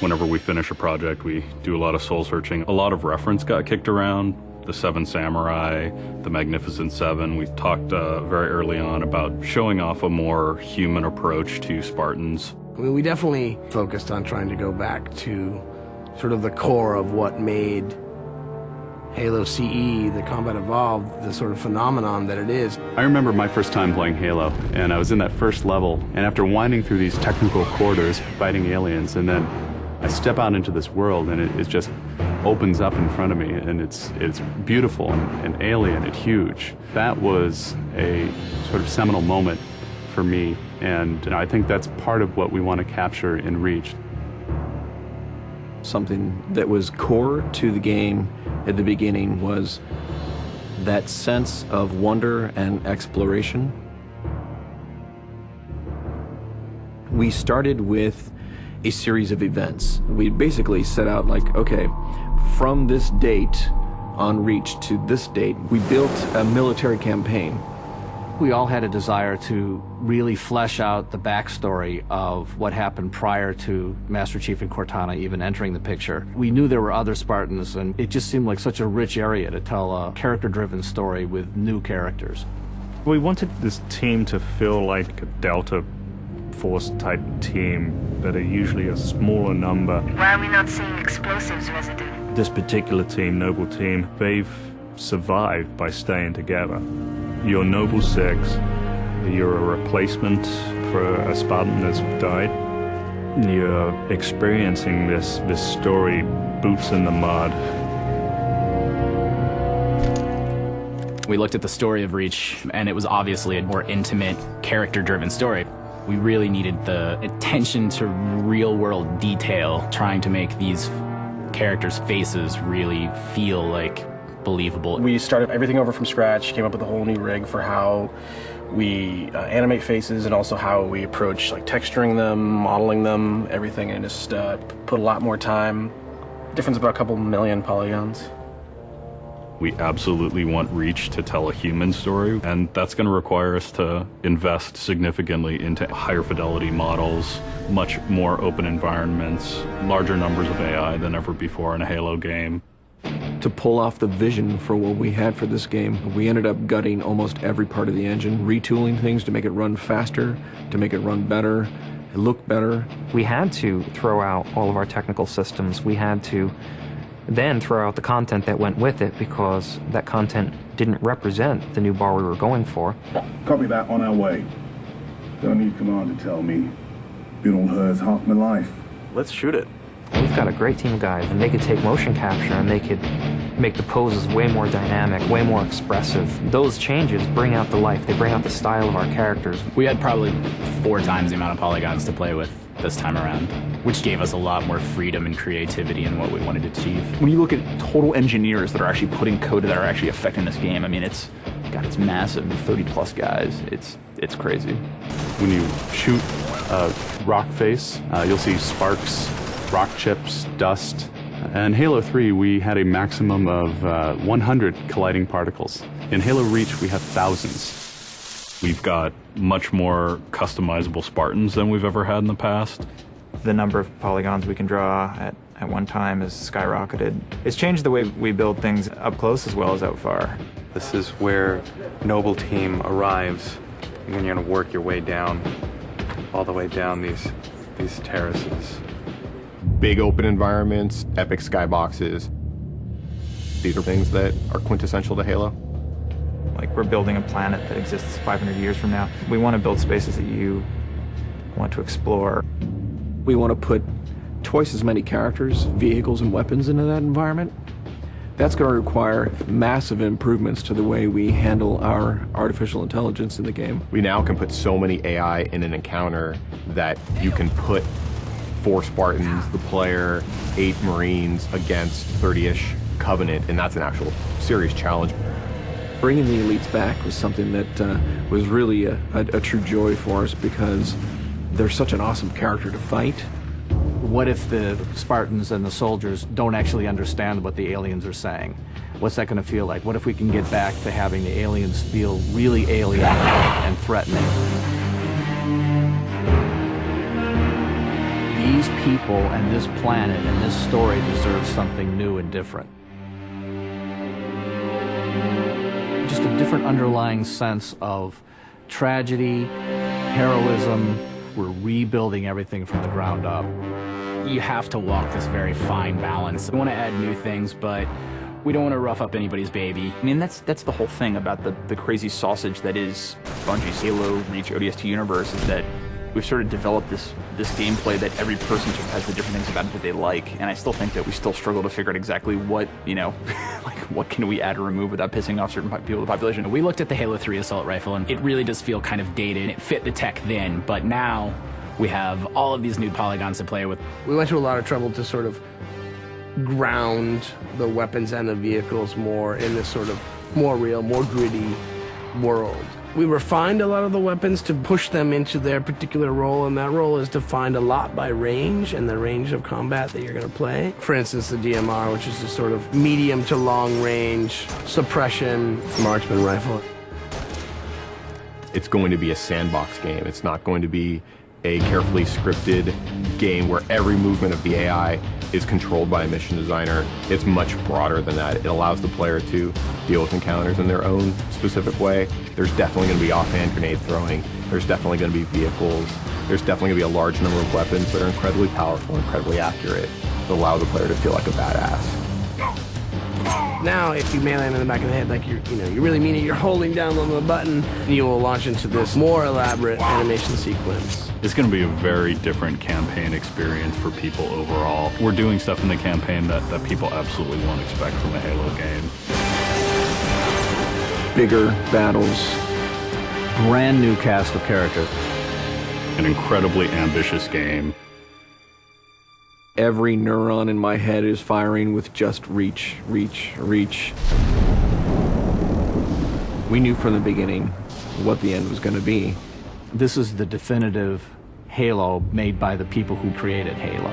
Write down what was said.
Whenever we finish a project, we do a lot of soul searching. A lot of reference got kicked around. The Seven Samurai, the Magnificent Seven. We talked very early on about showing off a more human approach to Spartans. I mean, we definitely focused on trying to go back to sort of the core of what made Halo CE, the Combat Evolved, the sort of phenomenon that it is. I remember my first time playing Halo, and I was in that first level, and after winding through these technical corridors, fighting aliens, and then I step out into this world, and it just opens up in front of me, and it's beautiful and alien and huge. That was a sort of seminal moment for me, and I think that's part of what we want to capture in Reach. Something that was core to the game at the beginning was that sense of wonder and exploration. We started with a series of events. We basically set out like, okay, from this date on Reach to this date, we built a military campaign. We all had a desire to really flesh out the backstory of what happened prior to Master Chief and Cortana even entering the picture. We knew there were other Spartans, and it just seemed like such a rich area to tell a character-driven story with new characters. We wanted this team to feel like a Delta Force type team that are usually a smaller number. Why are we not seeing explosives residue? This particular team, Noble Team, they've survived by staying together. You're Noble 6, you're a replacement for a Spartan that's died. You're experiencing this story, boots in the mud. We looked at the story of Reach, and it was obviously a more intimate, character-driven story. We really needed the attention to real-world detail, trying to make these characters' faces really feel like believable. We started everything over from scratch, came up with a whole new rig for how we animate faces and also how we approach like texturing them, modeling them, everything, and just put a lot more time. Difference about a couple million polygons. We absolutely want Reach to tell a human story, and that's going to require us to invest significantly into higher fidelity models, much more open environments, larger numbers of AI than ever before in a Halo game. To pull off the vision for what we had for this game, we ended up gutting almost every part of the engine, retooling things to make it run faster, to make it run better, look better. We had to throw out all of our technical systems. We had to then throw out the content that went with it because that content didn't represent the new bar we were going for. Copy that, on our way. Don't need command to tell me. Been on hers half my life. Let's shoot it. We've got a great team of guys, and they could take motion capture and they could make the poses way more dynamic, way more expressive. Those changes bring out the life, they bring out the style of our characters. We had probably 4 times the amount of polygons to play with this time around, which gave us a lot more freedom and creativity in what we wanted to achieve. When you look at total engineers that are actually putting code that are actually affecting this game, I mean, it's massive, 30+ guys. It's crazy. When you shoot a rock face, you'll see sparks, rock chips, dust. In Halo 3, we had a maximum of 100 colliding particles. In Halo Reach, we have thousands. We've got much more customizable Spartans than we've ever had in the past. The number of polygons we can draw at one time has skyrocketed. It's changed the way we build things up close as well as out far. This is where Noble Team arrives, and then you're going to work your way down, all the way down these terraces. Big open environments, epic skyboxes. These are things that are quintessential to Halo. Like, we're building a planet that exists 500 years from now. We want to build spaces that you want to explore. We want to put twice as many characters, vehicles, and weapons into that environment. That's going to require massive improvements to the way we handle our artificial intelligence in the game. We now can put so many AI in an encounter that you can put 4 Spartans, the player, 8 Marines against 30-ish Covenant, and that's an actual serious challenge. Bringing the elites back was something that was really a true joy for us because they're such an awesome character to fight. What if the Spartans and the soldiers don't actually understand what the aliens are saying? What's that going to feel like? What if we can get back to having the aliens feel really alien and threatening? These people and this planet and this story deserves something new and different. Just a different underlying sense of tragedy, heroism. We're rebuilding everything from the ground up. You have to walk this very fine balance. We want to add new things, but we don't want to rough up anybody's baby. I mean, that's the whole thing about the crazy sausage that is Bungie's Halo Reach ODST universe, is that we've sort of developed this gameplay that every person sort of has the different things about it that they like, and I still think that we still struggle to figure out exactly what, you know, like what can we add or remove without pissing off certain people in the population. We looked at the Halo 3 assault rifle, and it really does feel kind of dated. It fit the tech then, but now we have all of these new polygons to play with. We went to a lot of trouble to sort of ground the weapons and the vehicles more in this sort of more real, more gritty world. We refined a lot of the weapons to push them into their particular role, and that role is defined a lot by range and the range of combat that you're going to play. For instance, the DMR, which is a sort of medium to long range suppression marksman rifle. It's going to be a sandbox game. It's not going to be a carefully scripted game where every movement of the AI is controlled by a mission designer. It's much broader than that. It allows the player to deal with encounters in their own specific way. There's definitely going to be offhand grenade throwing. There's definitely going to be vehicles. There's definitely going to be a large number of weapons that are incredibly powerful, incredibly accurate, that allow the player to feel like a badass. Now, if you melee him in the back of the head like you really mean it, you're holding down on the button, and you will launch into this more elaborate animation sequence. It's going to be a very different campaign experience for people overall. We're doing stuff in the campaign that people absolutely won't expect from a Halo game. Bigger battles. Brand new cast of characters. An incredibly ambitious game. Every neuron in my head is firing with just reach, reach, reach. We knew from the beginning what the end was going to be. This is the definitive Halo made by the people who created Halo.